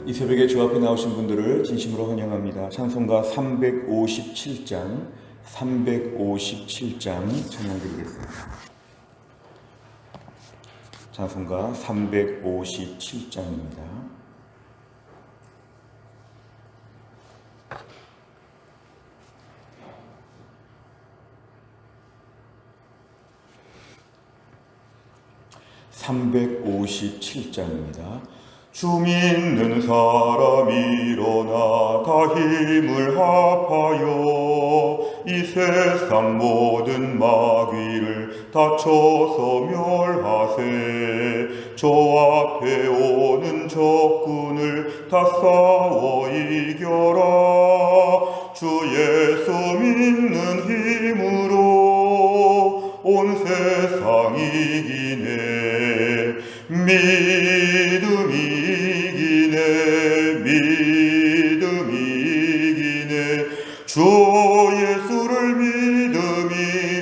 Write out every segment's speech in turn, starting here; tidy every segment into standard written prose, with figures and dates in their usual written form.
이 새벽에 주 앞에 나오신 분들을 진심으로 환영합니다. 찬송가 357장 찬양드리겠습니다. 찬송가 357장입니다. 주 믿는 사람 일어나 다 힘을 합하여 이 세상 모든 마귀를 다쳐서 멸하세. 저 앞에 오는 적군을 다 싸워 이겨라. 주 예수 믿는 힘으로 온 세상 이기네. 믿음이 이기네. 주 예수를 믿음이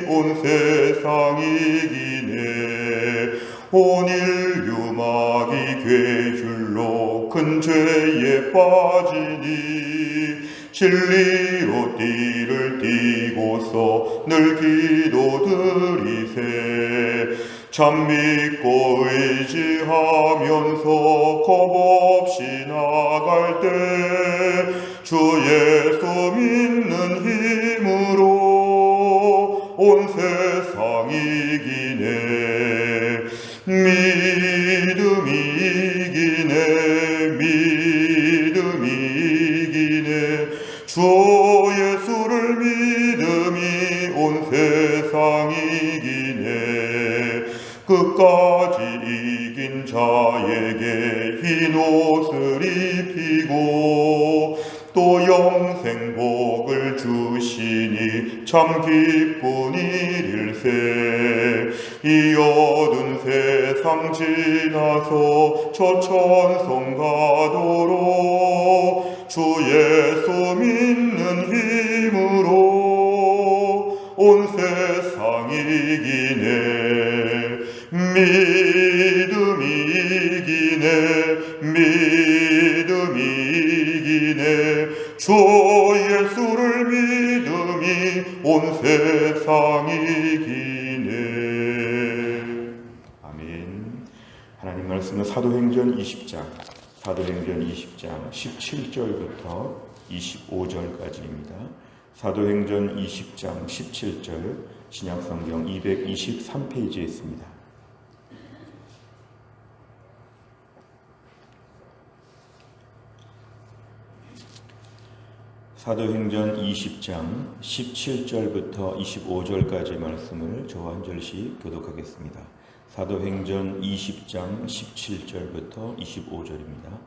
온 세상 이기네. 온 인류 마귀 괴줄로 큰 죄에 빠지니 진리로 띠를 띠고서 늘 기도드리세. 참 믿고 의지하면서 겁없이 나갈 때 주 예수 믿는 힘으로 온 세상 이기네. 믿음이 이기네. 주 예수를 믿음이 온 세상 이기네. 끝까지 이긴 자에게 흰 옷을 입히고 또 영생 복을 주시니 참 기쁜 일일세. 이 어두운 세상 지나서 저 천성 가도록 주 예수 믿는 힘으로 온 세상 이기네. 믿음이 이기네. 주 예수를 믿음이 온 세상 이기네. 아멘. 하나님 말씀은 사도행전 20장 17절부터 25절까지입니다. 사도행전 20장 17절 신약성경 223페이지에 있습니다. 사도행전 20장 17절부터 25절까지의 말씀을 저와 한 절씩 교독하겠습니다. 사도행전 20장 17절부터 25절입니다.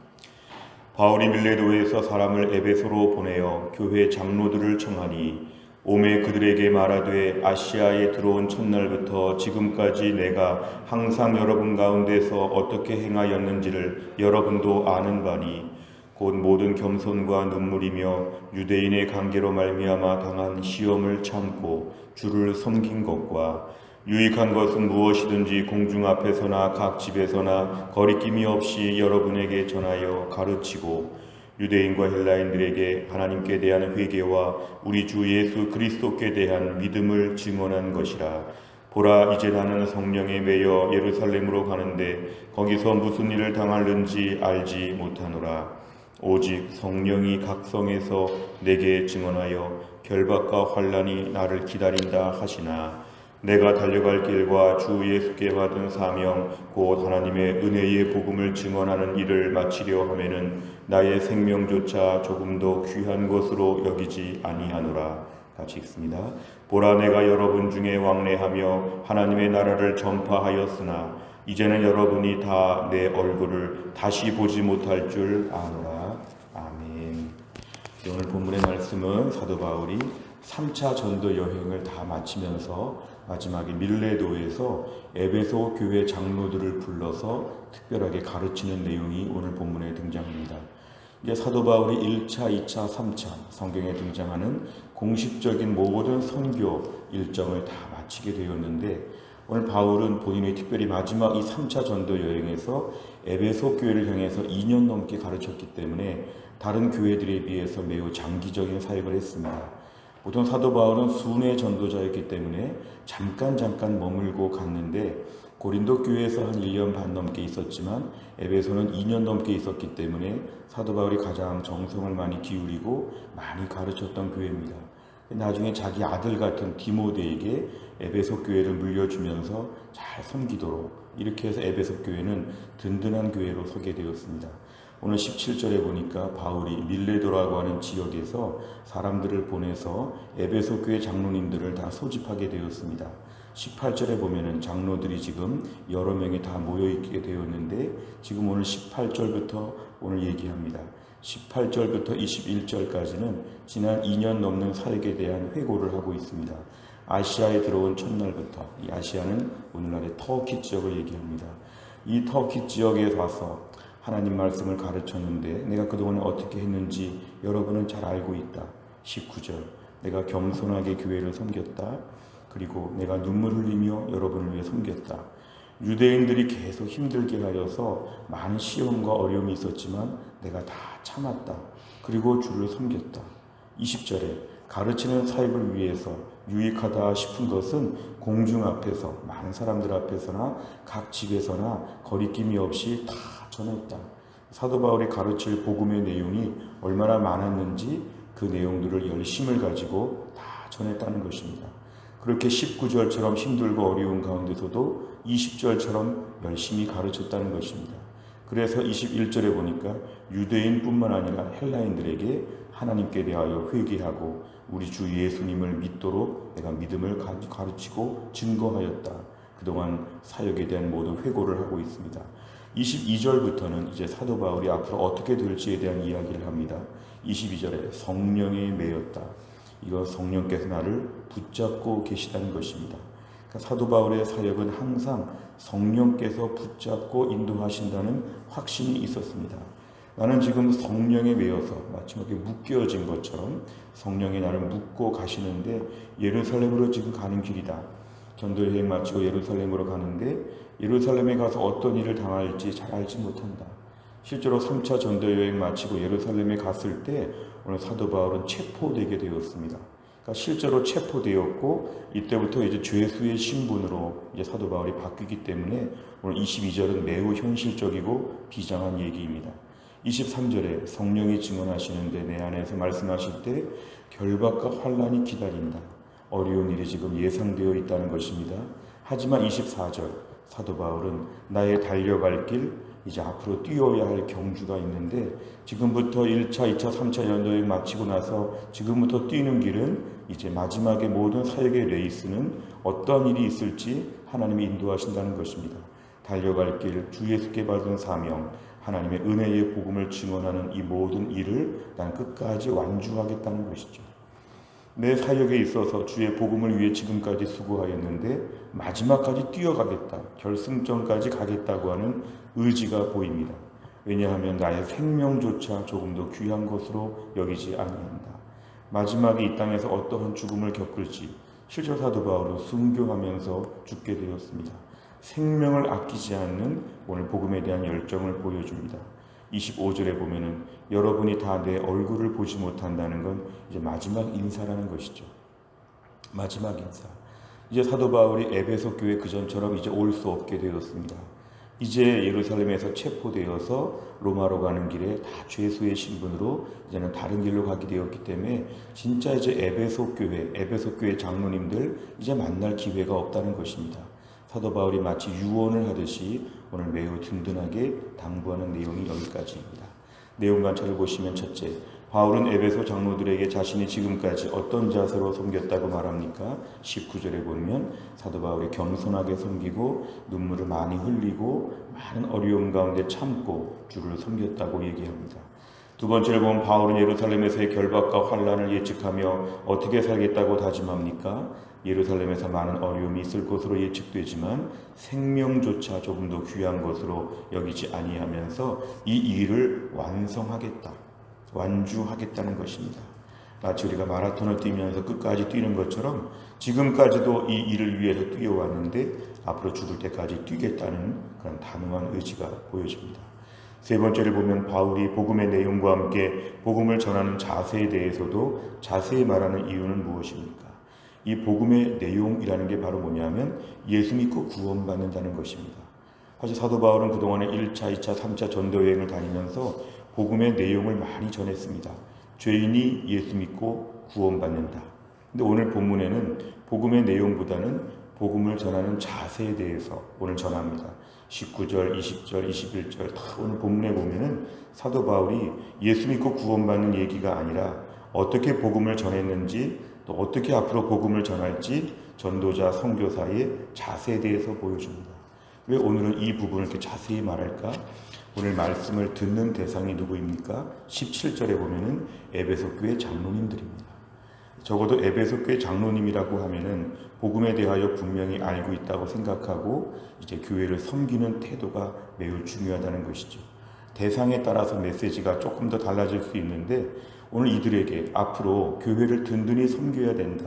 바울이 밀레도에서 사람을 에베소로 보내어 교회 장로들을 청하니 오매 그들에게 말하되 아시아에 들어온 첫날부터 지금까지 내가 항상 여러분 가운데서 어떻게 행하였는지를 여러분도 아는 바니 곧 모든 겸손과 눈물이며 유대인의 관계로 말미암아 당한 시험을 참고 주를 섬긴 것과 유익한 것은 무엇이든지 공중 앞에서나 각 집에서나 거리낌이 없이 여러분에게 전하여 가르치고 유대인과 헬라인들에게 하나님께 대한 회개와 우리 주 예수 그리스도께 대한 믿음을 증언한 것이라. 보라, 이제 나는 성령에 매여 예루살렘으로 가는데 거기서 무슨 일을 당할는지 알지 못하노라. 오직 성령이 각 성에서 내게 증언하여 결박과 환난이 나를 기다린다 하시나 내가 달려갈 길과 주 예수께 받은 사명 곧 하나님의 은혜의 복음을 증언하는 일을 마치려 하면은 나의 생명조차 조금도 귀한 것으로 여기지 아니하노라. 같이 읽습니다. 보라, 내가 여러분 중에 왕래하며 하나님의 나라를 전파하였으나 이제는 여러분이 다 내 얼굴을 다시 보지 못할 줄 아노라. 아멘. 오늘 본문의 말씀은 사도 바울이 3차 전도 여행을 다 마치면서 마지막에 밀레도에서 에베소 교회 장로들을 불러서 특별하게 가르치는 내용이 오늘 본문에 등장합니다. 이제 사도 바울이 1차, 2차, 3차 성경에 등장하는 공식적인 모든 선교 일정을 다 마치게 되었는데 오늘 바울은 본인이 특별히 마지막 이 3차 전도 여행에서 에베소 교회를 향해서 2년 넘게 가르쳤기 때문에 다른 교회들에 비해서 매우 장기적인 사역을 했습니다. 보통 사도 바울은 순회 전도자였기 때문에 잠깐 머물고 갔는데 고린도 교회에서 한 1년 반 넘게 있었지만 에베소는 2년 넘게 있었기 때문에 사도 바울이 가장 정성을 많이 기울이고 많이 가르쳤던 교회입니다. 나중에 자기 아들 같은 디모데에게 에베소 교회를 물려주면서 잘 섬기도록 이렇게 해서 에베소 교회는 든든한 교회로 서게 되었습니다. 오늘 17절에 보니까 바울이 밀레도라고 하는 지역에서 사람들을 보내서 에베소 교회 장로님들을 다 소집하게 되었습니다. 18절에 보면은 장로들이 지금 여러 명이 다 모여있게 되었는데 지금 오늘 18절부터 오늘 얘기합니다. 18절부터 21절까지는 지난 2년 넘는 사역에 대한 회고를 하고 있습니다. 아시아에 들어온 첫날부터, 이 아시아는 오늘날의 터키 지역을 얘기합니다. 이 터키 지역에 와서 하나님 말씀을 가르쳤는데 내가 그동안 어떻게 했는지 여러분은 잘 알고 있다. 19절, 내가 겸손하게 교회를 섬겼다. 그리고 내가 눈물 흘리며 여러분을 위해 섬겼다. 유대인들이 계속 힘들게 하여서 많은 시험과 어려움이 있었지만 내가 다 참았다. 그리고 주를 섬겼다. 20절에 가르치는 사역을 위해서 유익하다 싶은 것은 공중 앞에서 많은 사람들 앞에서나 각 집에서나 거리낌이 없이 다 전했다. 사도 바울이 가르칠 복음의 내용이 얼마나 많았는지 그 내용들을 열심을 가지고 다 전했다는 것입니다. 그렇게 19절처럼 힘들고 어려운 가운데서도 20절처럼 열심히 가르쳤다는 것입니다. 그래서 21절에 보니까 유대인뿐만 아니라 헬라인들에게 하나님께 대하여 회개하고 우리 주 예수님을 믿도록 내가 믿음을 가르치고 증거하였다. 그동안 사역에 대한 모든 회고를 하고 있습니다. 22절부터는 이제 사도 바울이 앞으로 어떻게 될지에 대한 이야기를 합니다. 22절에 성령에 매였다. 이거 성령께서 나를 붙잡고 계시다는 것입니다. 그러니까 사도 바울의 사역은 항상 성령께서 붙잡고 인도하신다는 확신이 있었습니다. 나는 지금 성령에 매여서 마치 이렇게 묶여진 것처럼 성령이 나를 묶고 가시는데 예루살렘으로 지금 가는 길이다. 전도 여행 마치고 예루살렘으로 가는데 예루살렘에 가서 어떤 일을 당할지 잘 알지 못한다. 실제로 3차 전도 여행 마치고 예루살렘에 갔을 때 오늘 사도 바울은 체포되게 되었습니다. 그러니까 실제로 체포되었고 이때부터 이제 죄수의 신분으로 이제 사도 바울이 바뀌기 때문에 오늘 22절은 매우 현실적이고 비장한 얘기입니다. 23절에 성령이 증언하시는데 내 안에서 말씀하실 때 결박과 환난이 기다린다. 어려운 일이 지금 예상되어 있다는 것입니다. 하지만 24절 사도 바울은 나의 달려갈 길 이제 앞으로 뛰어야 할 경주가 있는데 지금부터 1차, 2차, 3차 연도여행 마치고 나서 지금부터 뛰는 길은 이제 마지막에 모든 사역의 레이스는 어떤 일이 있을지 하나님이 인도하신다는 것입니다. 달려갈 길, 주 예수께 받은 사명, 하나님의 은혜의 복음을 증언하는 이 모든 일을 난 끝까지 완주하겠다는 것이죠. 내 사역에 있어서 주의 복음을 위해 지금까지 수고하였는데 마지막까지 뛰어가겠다, 결승점까지 가겠다고 하는 의지가 보입니다. 왜냐하면 나의 생명조차 조금 더 귀한 것으로 여기지 아니한다. 마지막에 이 땅에서 어떠한 죽음을 겪을지 실제 사도 바울은 순교하면서 죽게 되었습니다. 생명을 아끼지 않는 오늘 복음에 대한 열정을 보여줍니다. 25절에 보면은 여러분이 다 내 얼굴을 보지 못한다는 건 이제 마지막 인사라는 것이죠. 마지막 인사. 이제 사도 바울이 에베소 교회 그전처럼 이제 올 수 없게 되었습니다. 이제 예루살렘에서 체포되어서 로마로 가는 길에 다 죄수의 신분으로 이제는 다른 길로 가게 되었기 때문에 진짜 이제 에베소 교회 장로님들 이제 만날 기회가 없다는 것입니다. 사도 바울이 마치 유언을 하듯이 오늘 매우 든든하게 당부하는 내용이 여기까지입니다. 내용 관찰을 보시면 첫째, 바울은 에베소 장로들에게 자신이 지금까지 어떤 자세로 섬겼다고 말합니까? 19절에 보면 사도 바울이 겸손하게 섬기고 눈물을 많이 흘리고 많은 어려움 가운데 참고 주를 섬겼다고 얘기합니다. 두 번째를 보면 바울은 예루살렘에서의 결박과 환난을 예측하며 어떻게 살겠다고 다짐합니까? 예루살렘에서 많은 어려움이 있을 것으로 예측되지만 생명조차 조금 더 귀한 것으로 여기지 아니하면서 이 일을 완성하겠다, 완주하겠다는 것입니다. 마치 우리가 마라톤을 뛰면서 끝까지 뛰는 것처럼 지금까지도 이 일을 위해서 뛰어왔는데 앞으로 죽을 때까지 뛰겠다는 그런 단호한 의지가 보여집니다. 세 번째를 보면 바울이 복음의 내용과 함께 복음을 전하는 자세에 대해서도 자세히 말하는 이유는 무엇입니까? 이 복음의 내용이라는 게 바로 뭐냐면 예수 믿고 구원받는다는 것입니다. 사실 사도 바울은 그동안에 1차, 2차, 3차 전도 여행을 다니면서 복음의 내용을 많이 전했습니다. 죄인이 예수 믿고 구원받는다. 근데 오늘 본문에는 복음의 내용보다는 복음을 전하는 자세에 대해서 오늘 전합니다. 19절, 20절, 21절 다 오늘 본문에 보면은 사도 바울이 예수 믿고 구원받는 얘기가 아니라 어떻게 복음을 전했는지 또 어떻게 앞으로 복음을 전할지 전도자, 선교사의 자세에 대해서 보여줍니다. 왜 오늘은 이 부분을 이렇게 자세히 말할까? 오늘 말씀을 듣는 대상이 누구입니까? 17절에 보면은 에베소 교회 장로님들입니다. 적어도 에베소 교회 장로님이라고 하면은 복음에 대하여 분명히 알고 있다고 생각하고 이제 교회를 섬기는 태도가 매우 중요하다는 것이죠. 대상에 따라서 메시지가 조금 더 달라질 수 있는데 오늘 이들에게 앞으로 교회를 든든히 섬겨야 된다.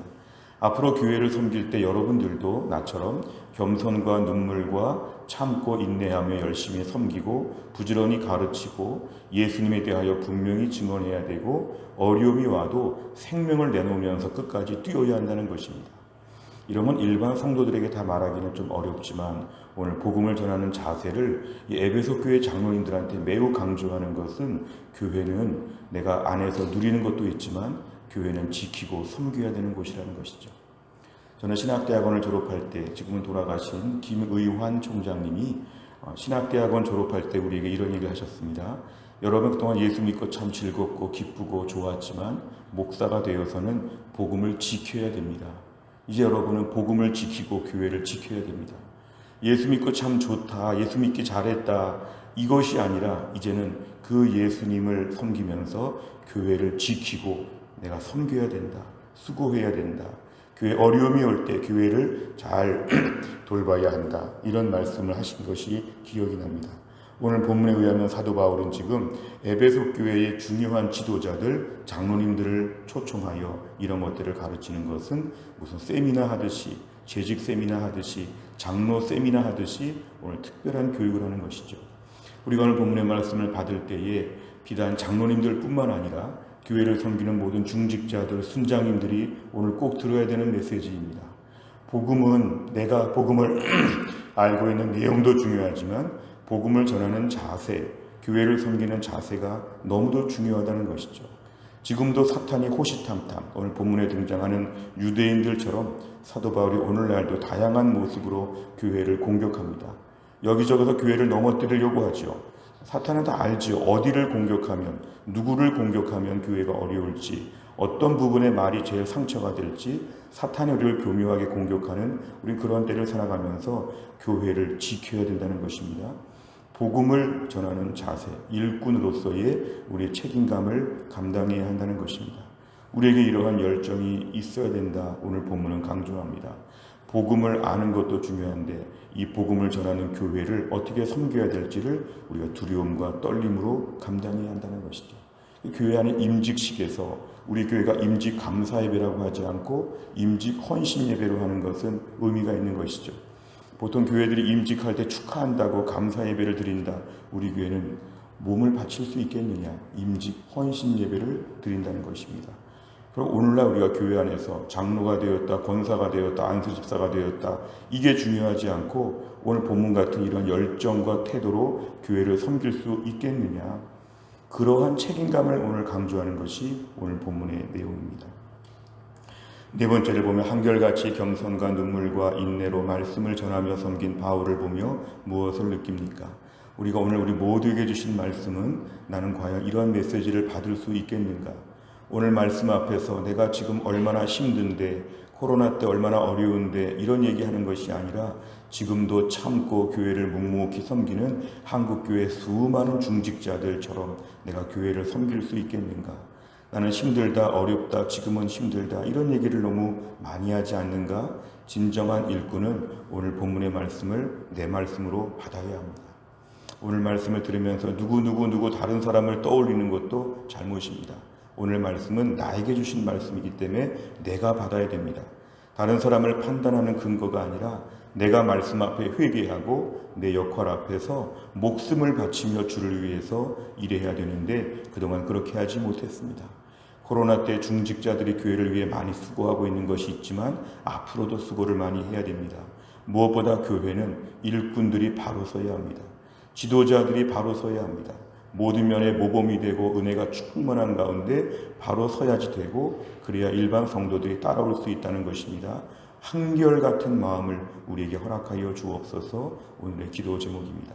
앞으로 교회를 섬길 때 여러분들도 나처럼 겸손과 눈물과 참고 인내하며 열심히 섬기고 부지런히 가르치고 예수님에 대하여 분명히 증언해야 되고 어려움이 와도 생명을 내놓으면서 끝까지 뛰어야 한다는 것입니다. 이러면 일반 성도들에게 다 말하기는 좀 어렵지만 오늘 복음을 전하는 자세를 이 에베소 교회 장로님들한테 매우 강조하는 것은 교회는 내가 안에서 누리는 것도 있지만 교회는 지키고 섬겨야 되는 곳이라는 것이죠. 저는 신학대학원을 졸업할 때 지금은 돌아가신 김의환 총장님이 신학대학원 졸업할 때 우리에게 이런 얘기를 하셨습니다. 여러분 그동안 예수 믿고 참 즐겁고 기쁘고 좋았지만 목사가 되어서는 복음을 지켜야 됩니다. 이제 여러분은 복음을 지키고 교회를 지켜야 됩니다. 예수 믿고 참 좋다, 예수 믿기 잘했다 이것이 아니라 이제는 그 예수님을 섬기면서 교회를 지키고 내가 섬겨야 된다, 수고해야 된다. 교회 어려움이 올 때 교회를 잘 돌봐야 한다. 이런 말씀을 하신 것이 기억이 납니다. 오늘 본문에 의하면 사도 바울은 지금 에베소 교회의 중요한 지도자들, 장로님들을 초청하여 이런 것들을 가르치는 것은 무슨 세미나 하듯이, 재직 세미나 하듯이, 장로 세미나 하듯이 오늘 특별한 교육을 하는 것이죠. 우리가 오늘 본문의 말씀을 받을 때에 비단 장로님들 뿐만 아니라 교회를 섬기는 모든 중직자들, 순장님들이 오늘 꼭 들어야 되는 메시지입니다. 복음은 내가 복음을 알고 있는 내용도 중요하지만 복음을 전하는 자세, 교회를 섬기는 자세가 너무도 중요하다는 것이죠. 지금도 사탄이 호시탐탐, 오늘 본문에 등장하는 유대인들처럼 사도 바울이 오늘날도 다양한 모습으로 교회를 공격합니다. 여기저기서 교회를 넘어뜨리려고 하죠. 사탄은 다 알지요. 어디를 공격하면, 누구를 공격하면 교회가 어려울지, 어떤 부분의 말이 제일 상처가 될지 사탄이 우리를 교묘하게 공격하는 우리 그런 때를 살아가면서 교회를 지켜야 된다는 것입니다. 복음을 전하는 자세, 일꾼으로서의 우리의 책임감을 감당해야 한다는 것입니다. 우리에게 이러한 열정이 있어야 된다. 오늘 본문은 강조합니다. 복음을 아는 것도 중요한데 이 복음을 전하는 교회를 어떻게 섬겨야 될지를 우리가 두려움과 떨림으로 감당해야 한다는 것이죠. 교회 안의 임직식에서 우리 교회가 임직 감사 예배라고 하지 않고 임직 헌신 예배로 하는 것은 의미가 있는 것이죠. 보통 교회들이 임직할 때 축하한다고 감사 예배를 드린다. 우리 교회는 몸을 바칠 수 있겠느냐? 임직 헌신 예배를 드린다는 것입니다. 그럼 오늘날 우리가 교회 안에서 장로가 되었다, 권사가 되었다, 안수집사가 되었다 이게 중요하지 않고 오늘 본문 같은 이런 열정과 태도로 교회를 섬길 수 있겠느냐? 그러한 책임감을 오늘 강조하는 것이 오늘 본문의 내용입니다. 네 번째를 보면 한결같이 겸손과 눈물과 인내로 말씀을 전하며 섬긴 바울을 보며 무엇을 느낍니까? 우리가 오늘 우리 모두에게 주신 말씀은 나는 과연 이런 메시지를 받을 수 있겠는가? 오늘 말씀 앞에서 내가 지금 얼마나 힘든데 코로나 때 얼마나 어려운데 이런 얘기하는 것이 아니라 지금도 참고 교회를 묵묵히 섬기는 한국교회 수많은 중직자들처럼 내가 교회를 섬길 수 있겠는가? 나는 힘들다, 어렵다, 지금은 힘들다 이런 얘기를 너무 많이 하지 않는가? 진정한 일꾼은 오늘 본문의 말씀을 내 말씀으로 받아야 합니다. 오늘 말씀을 들으면서 누구 다른 사람을 떠올리는 것도 잘못입니다. 오늘 말씀은 나에게 주신 말씀이기 때문에 내가 받아야 됩니다. 다른 사람을 판단하는 근거가 아니라 내가 말씀 앞에 회개하고 내 역할 앞에서 목숨을 바치며 주를 위해서 일해야 되는데 그동안 그렇게 하지 못했습니다. 코로나 때 중직자들이 교회를 위해 많이 수고하고 있는 것이 있지만 앞으로도 수고를 많이 해야 됩니다. 무엇보다 교회는 일꾼들이 바로 서야 합니다. 지도자들이 바로 서야 합니다. 모든 면에 모범이 되고 은혜가 충만한 가운데 바로 서야지 되고 그래야 일반 성도들이 따라올 수 있다는 것입니다. 한결같은 마음을 우리에게 허락하여 주옵소서. 오늘의 기도 제목입니다.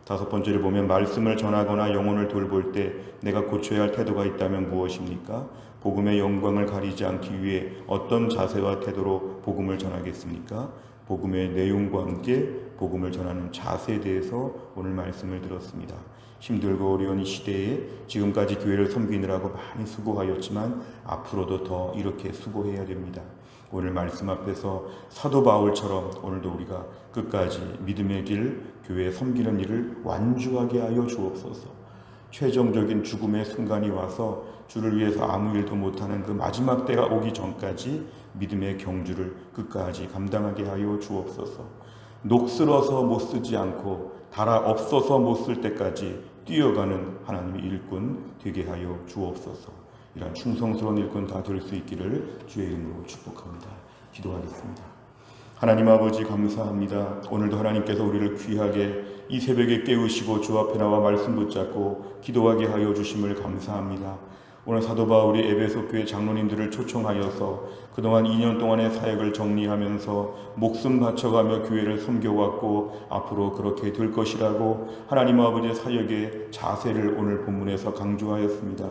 다섯 번째를 보면 말씀을 전하거나 영혼을 돌볼 때 내가 고쳐야 할 태도가 있다면 무엇입니까? 복음의 영광을 가리지 않기 위해 어떤 자세와 태도로 복음을 전하겠습니까? 복음의 내용과 함께 복음을 전하는 자세에 대해서 오늘 말씀을 들었습니다. 힘들고 어려운 이 시대에 지금까지 교회를 섬기느라고 많이 수고하였지만 앞으로도 더 이렇게 수고해야 됩니다. 오늘 말씀 앞에서 사도 바울처럼 오늘도 우리가 끝까지 믿음의 길, 교회에 섬기는 일을 완주하게 하여 주옵소서. 최종적인 죽음의 순간이 와서 주를 위해서 아무 일도 못하는 그 마지막 때가 오기 전까지 믿음의 경주를 끝까지 감당하게 하여 주옵소서. 녹슬어서 못 쓰지 않고 달아 없어서 못 쓸 때까지 뛰어가는 하나님의 일꾼 되게 하여 주옵소서. 이런 충성스러운 일꾼 다 될 수 있기를 주의 이름으로 축복합니다. 기도하겠습니다. 하나님 아버지 감사합니다. 오늘도 하나님께서 우리를 귀하게 이 새벽에 깨우시고 주 앞에 나와 말씀 붙잡고 기도하게 하여 주심을 감사합니다. 오늘 사도 바울이 에베소 교회 장로님들을 초청하여서 그동안 2년 동안의 사역을 정리하면서 목숨 바쳐가며 교회를 섬겨왔고 앞으로 그렇게 될 것이라고 하나님 아버지의 사역의 자세를 오늘 본문에서 강조하였습니다.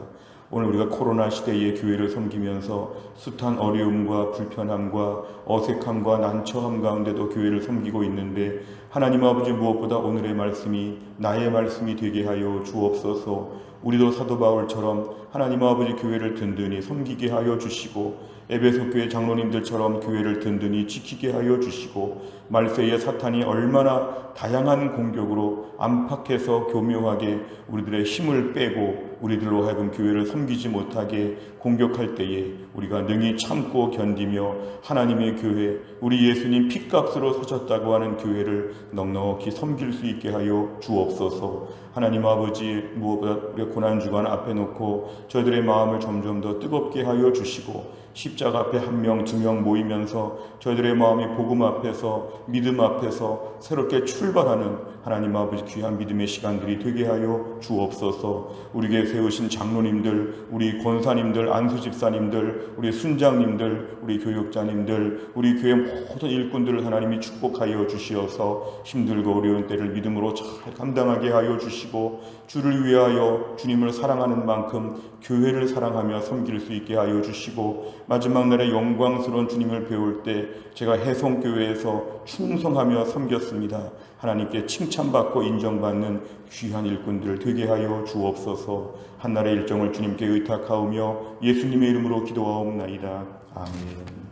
오늘 우리가 코로나 시대에 교회를 섬기면서 숱한 어려움과 불편함과 어색함과 난처함 가운데도 교회를 섬기고 있는데 하나님 아버지 무엇보다 오늘의 말씀이 나의 말씀이 되게 하여 주옵소서. 우리도 사도 바울처럼 하나님 아버지 교회를 든든히 섬기게 하여 주시고 에베소 교회 장로님들처럼 교회를 든든히 지키게 하여 주시고 말세의 사탄이 얼마나 다양한 공격으로 안팎에서 교묘하게 우리들의 힘을 빼고 우리들로 하여금 교회를 섬기지 못하게 공격할 때에 우리가 능히 참고 견디며 하나님의 교회, 우리 예수님 핏값으로 사셨다고 하는 교회를 넉넉히 섬길 수 있게 하여 주옵소서. 하나님 아버지 무엇보다 우리가 고난주간 앞에 놓고 저희들의 마음을 점점 더 뜨겁게 하여 주시고 십자가 앞에 한 명, 두 명 모이면서 저희들의 마음이 복음 앞에서 믿음 앞에서 새롭게 출발하는 하나님 아버지 귀한 믿음의 시간들이 되게 하여 주옵소서. 우리에게 세우신 장로님들, 우리 권사님들, 안수집사님들, 우리 순장님들, 우리 교육자님들, 우리 교회 모든 일꾼들을 하나님이 축복하여 주시어서 힘들고 어려운 때를 믿음으로 잘 감당하게 하여 주시고 주를 위하여 주님을 사랑하는 만큼 교회를 사랑하며 섬길 수 있게 하여 주시고 마지막 날에 영광스러운 주님을 배울 때 제가 해성교회에서 충성하며 섬겼습니다. 하나님께 칭찬받고 인정받는 귀한 일꾼들 되게 하여 주옵소서. 한날의 일정을 주님께 의탁하오며 예수님의 이름으로 기도하옵나이다. 아멘.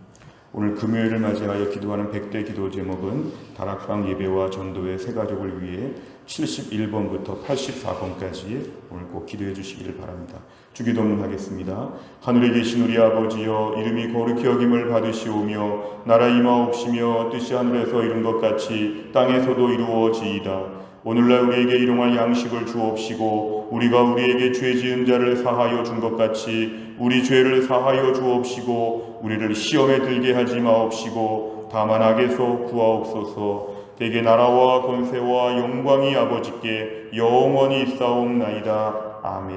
오늘 금요일을 맞이하여 기도하는 100대 기도 제목은 다락방 예배와 전도의 새 가족을 위해 71번부터 84번까지 오늘 꼭 기도해 주시기를 바랍니다. 주기도문 하겠습니다. 하늘에 계신 우리 아버지여, 이름이 거룩히 여김을 받으시오며 나라 임하옵시며 뜻이 하늘에서 이룬 것 같이 땅에서도 이루어지이다. 오늘날 우리에게 일용할 양식을 주옵시고 우리가 우리에게 죄 지은 자를 사하여 준 것 같이 우리 죄를 사하여 주옵시고 우리를 시험에 들게 하지 마옵시고 다만 악에서 구하옵소서. 대개 나라와 권세와 영광이 아버지께 영원히 있사옵나이다. 아멘.